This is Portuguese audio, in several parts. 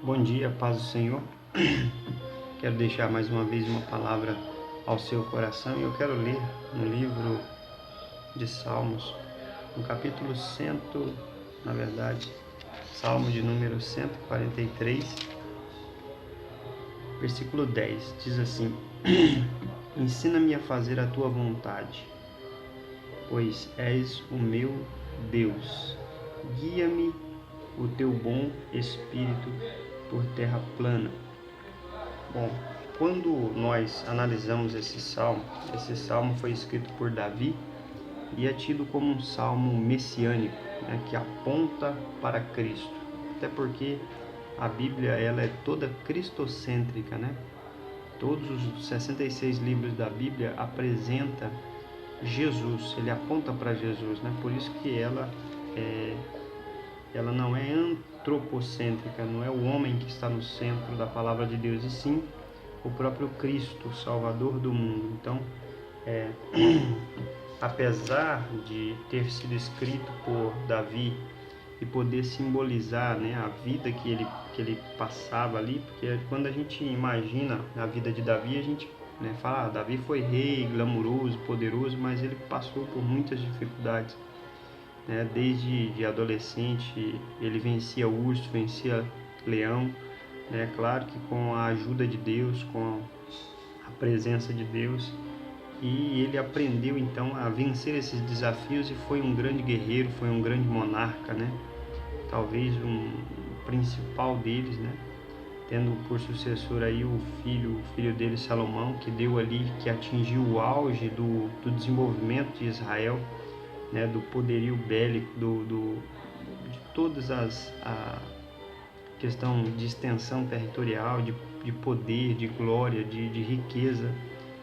Bom dia, paz do Senhor. Quero deixar mais uma vez uma palavra ao seu coração e eu quero ler no livro de Salmos, no capítulo 100, Salmo de número 143, versículo 10, diz assim: Ensina-me a fazer a tua vontade, pois és o meu Deus. Guia-me o teu bom espírito por terra plana. Bom, quando nós analisamos esse salmo foi escrito por Davi e é tido como um salmo messiânico, né, que aponta para Cristo. Até porque a Bíblia ela é toda cristocêntrica, né? Todos os 66 livros da Bíblia apresentam Jesus, ele aponta para Jesus, né? Por isso que ela não é antropocêntrica, não é o homem que está no centro da palavra de Deus, e sim o próprio Cristo, o Salvador do mundo. Então, apesar de ter sido escrito por Davi e poder simbolizar, né, a vida que ele passava ali, porque quando a gente imagina a vida de Davi, a gente, né, fala, Davi foi rei, glamuroso, poderoso, mas ele passou por muitas dificuldades. Desde adolescente ele vencia urso, vencia leão, né? Claro que com a ajuda de Deus, com a presença de Deus, e ele aprendeu então a vencer esses desafios e foi um grande guerreiro, foi um grande monarca, né? Talvez um principal deles, né? Tendo por sucessor aí o filho dele, Salomão, que atingiu o auge do desenvolvimento de Israel, né, do poderio bélico, de todas a questão de extensão territorial, de poder, de glória, de riqueza.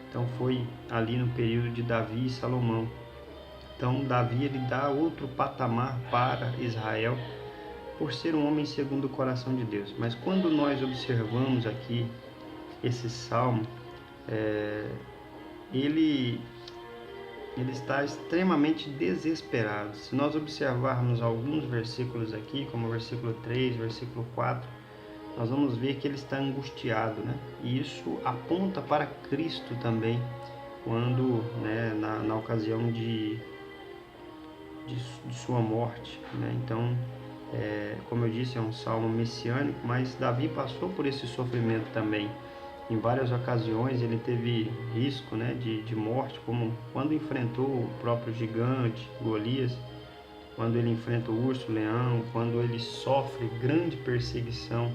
Então foi ali no período de Davi e Salomão. Então Davi ele dá outro patamar para Israel por ser um homem segundo o coração de Deus. Mas quando nós observamos aqui esse salmo, ele está extremamente desesperado. Se nós observarmos alguns versículos aqui, como o versículo 3, versículo 4, nós vamos ver que ele está angustiado, né? E isso aponta para Cristo também, quando, né, na ocasião de sua morte, né? Então, como eu disse, é um salmo messiânico, mas Davi passou por esse sofrimento também. Em várias ocasiões ele teve risco, né, de morte, como quando enfrentou o próprio gigante, Golias, quando ele enfrenta o urso, o leão, quando ele sofre grande perseguição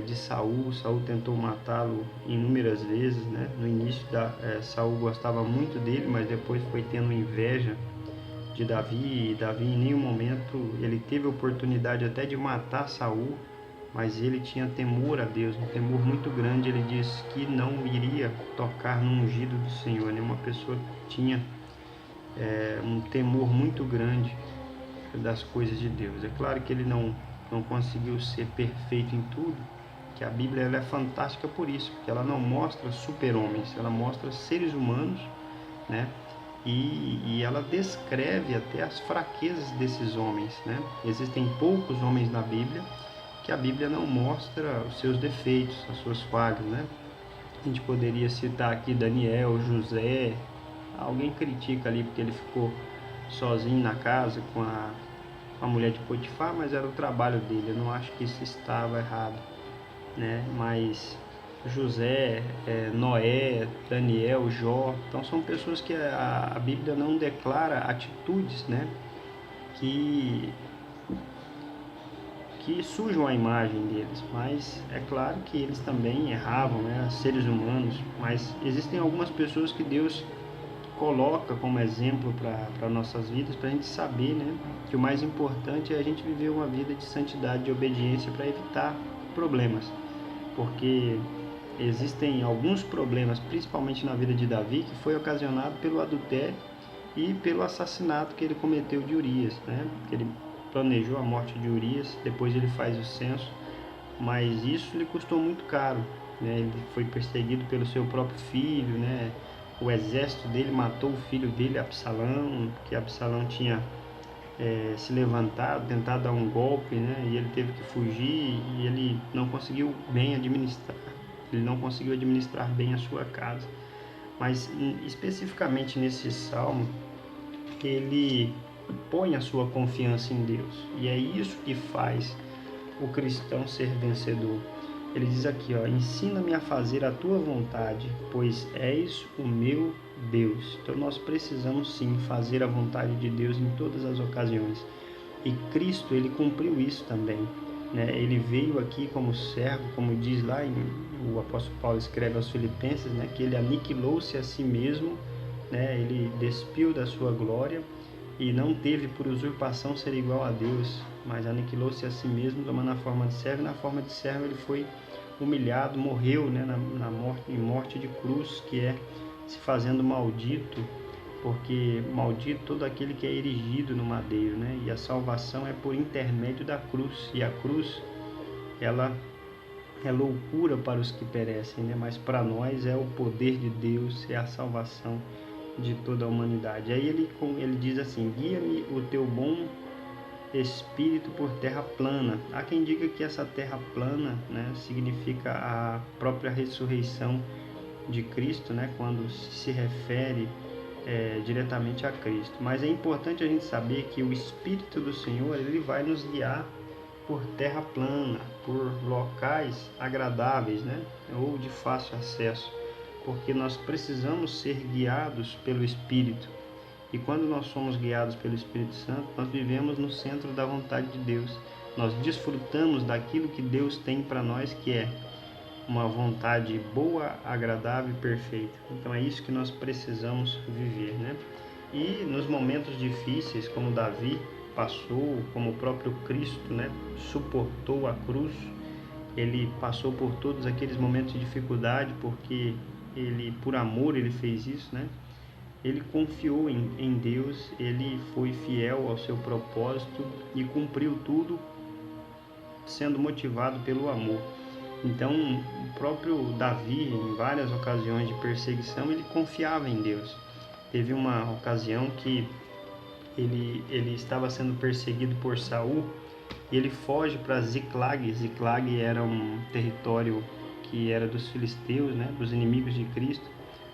de Saul. Saul tentou matá-lo inúmeras vezes, né? No início, Saul gostava muito dele, mas depois foi tendo inveja de Davi, e Davi em nenhum momento ele teve a oportunidade até de matar Saul, mas ele tinha temor a Deus, um temor muito grande. Ele disse que não iria tocar no ungido do Senhor, né? Uma pessoa que tinha um temor muito grande das coisas de Deus. É claro que ele não conseguiu ser perfeito em tudo, que a Bíblia ela é fantástica por isso, porque ela não mostra super-homens, ela mostra seres humanos, né? E ela descreve até as fraquezas desses homens, né? Existem poucos homens na Bíblia que a Bíblia não mostra os seus defeitos, as suas falhas, né? A gente poderia citar aqui Daniel, José. Alguém critica ali porque ele ficou sozinho na casa com a mulher de Potifar, mas era o trabalho dele. Eu não acho que isso estava errado, né? Mas José, Noé, Daniel, Jó, então são pessoas que a Bíblia não declara atitudes, né, que sujam a imagem deles, mas é claro que eles também erravam, né, seres humanos, mas existem algumas pessoas que Deus coloca como exemplo para nossas vidas, para a gente saber, né, que o mais importante é a gente viver uma vida de santidade, de obediência, para evitar problemas, porque existem alguns problemas, principalmente na vida de Davi, que foi ocasionado pelo adultério e pelo assassinato que ele cometeu de Urias, né? Ele planejou a morte de Urias, depois ele faz o censo, mas isso lhe custou muito caro, né? Ele foi perseguido pelo seu próprio filho, né? O exército dele matou o filho dele, Absalão, porque Absalão tinha se levantar, tentar dar um golpe, né? E ele teve que fugir e ele não conseguiu bem administrar. Ele não conseguiu administrar bem a sua casa. Mas especificamente nesse salmo, ele põe a sua confiança em Deus. E é isso que faz o cristão ser vencedor. Ele diz aqui, ó, ensina-me a fazer a tua vontade, pois és o meu Deus. Então nós precisamos sim fazer a vontade de Deus em todas as ocasiões. E Cristo, ele cumpriu isso também, né? Ele veio aqui como servo, como diz lá o apóstolo Paulo escreve aos Filipenses, né, que ele aniquilou-se a si mesmo, né? Ele despiu da sua glória e não teve por usurpação ser igual a Deus, mas aniquilou-se a si mesmo, tomando a forma de servo, e na forma de servo ele foi humilhado, morreu, né, em morte de cruz, que é se fazendo maldito, porque maldito todo aquele que é erigido no madeiro, né? E a salvação é por intermédio da cruz, e a cruz, ela é loucura para os que perecem, né? Mas para nós é o poder de Deus, é a salvação de toda a humanidade. Aí ele diz assim, guia-me o teu bom espírito por terra plana. Há quem diga que essa terra plana, né, significa a própria ressurreição de Cristo, né, quando se refere diretamente a Cristo. Mas é importante a gente saber que o Espírito do Senhor, ele vai nos guiar por terra plana, por locais agradáveis, né, ou de fácil acesso, porque nós precisamos ser guiados pelo Espírito. E quando nós somos guiados pelo Espírito Santo, nós vivemos no centro da vontade de Deus. Nós desfrutamos daquilo que Deus tem para nós, que é uma vontade boa, agradável e perfeita. Então é isso que nós precisamos viver, né? E nos momentos difíceis, como Davi passou, como o próprio Cristo, né, suportou a cruz, ele passou por todos aqueles momentos de dificuldade, porque ele, por amor, ele fez isso, né? Ele confiou em Deus, ele foi fiel ao seu propósito e cumpriu tudo sendo motivado pelo amor. Então, o próprio Davi, em várias ocasiões de perseguição, ele confiava em Deus. Teve uma ocasião que ele estava sendo perseguido por Saul e ele foge para Ziclag. Ziclag era um território que era dos filisteus, né, dos inimigos de Cristo,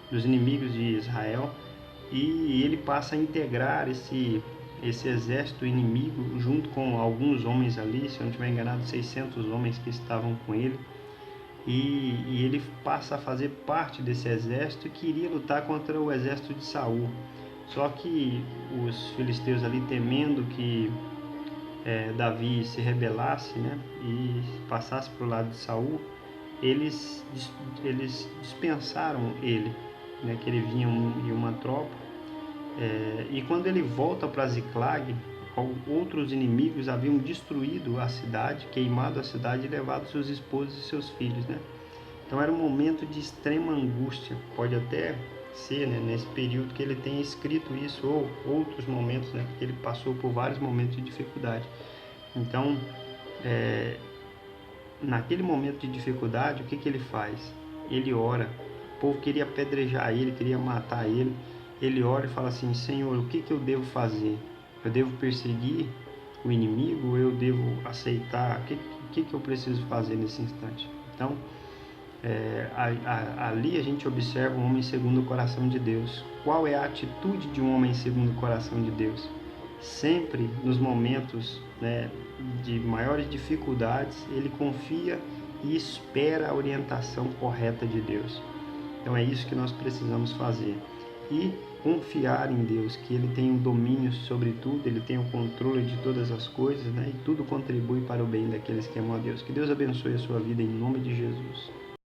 dos inimigos de Israel, e ele passa a integrar esse exército inimigo junto com alguns homens ali, se eu não estiver enganado, 600 homens que estavam com ele, e ele passa a fazer parte desse exército e queria lutar contra o exército de Saul. Só que os filisteus ali, temendo que Davi se rebelasse, né, e passasse para o lado de Saul, eles dispensaram ele, né, que ele vinha em uma tropa, e quando ele volta para Ziclag, outros inimigos haviam destruído a cidade, queimado a cidade e levado seus esposos e seus filhos, né? Então era um momento de extrema angústia. Pode até ser, né, nesse período que ele tenha escrito isso, ou outros momentos, né, porque ele passou por vários momentos de dificuldade. Então, naquele momento de dificuldade, o que ele faz? Ele ora. O povo queria apedrejar ele, queria matar ele. Ele ora e fala assim, Senhor, o que eu devo fazer? Eu devo perseguir o inimigo ou eu devo aceitar? O que eu preciso fazer nesse instante? Então, ali a gente observa um homem segundo o coração de Deus. Qual é a atitude de um homem segundo o coração de Deus? Sempre nos momentos, né, de maiores dificuldades, ele confia e espera a orientação correta de Deus. Então é isso que nós precisamos fazer. E confiar em Deus, que Ele tem o domínio sobre tudo, Ele tem o controle de todas as coisas, né? E tudo contribui para o bem daqueles que amam a Deus. Que Deus abençoe a sua vida em nome de Jesus.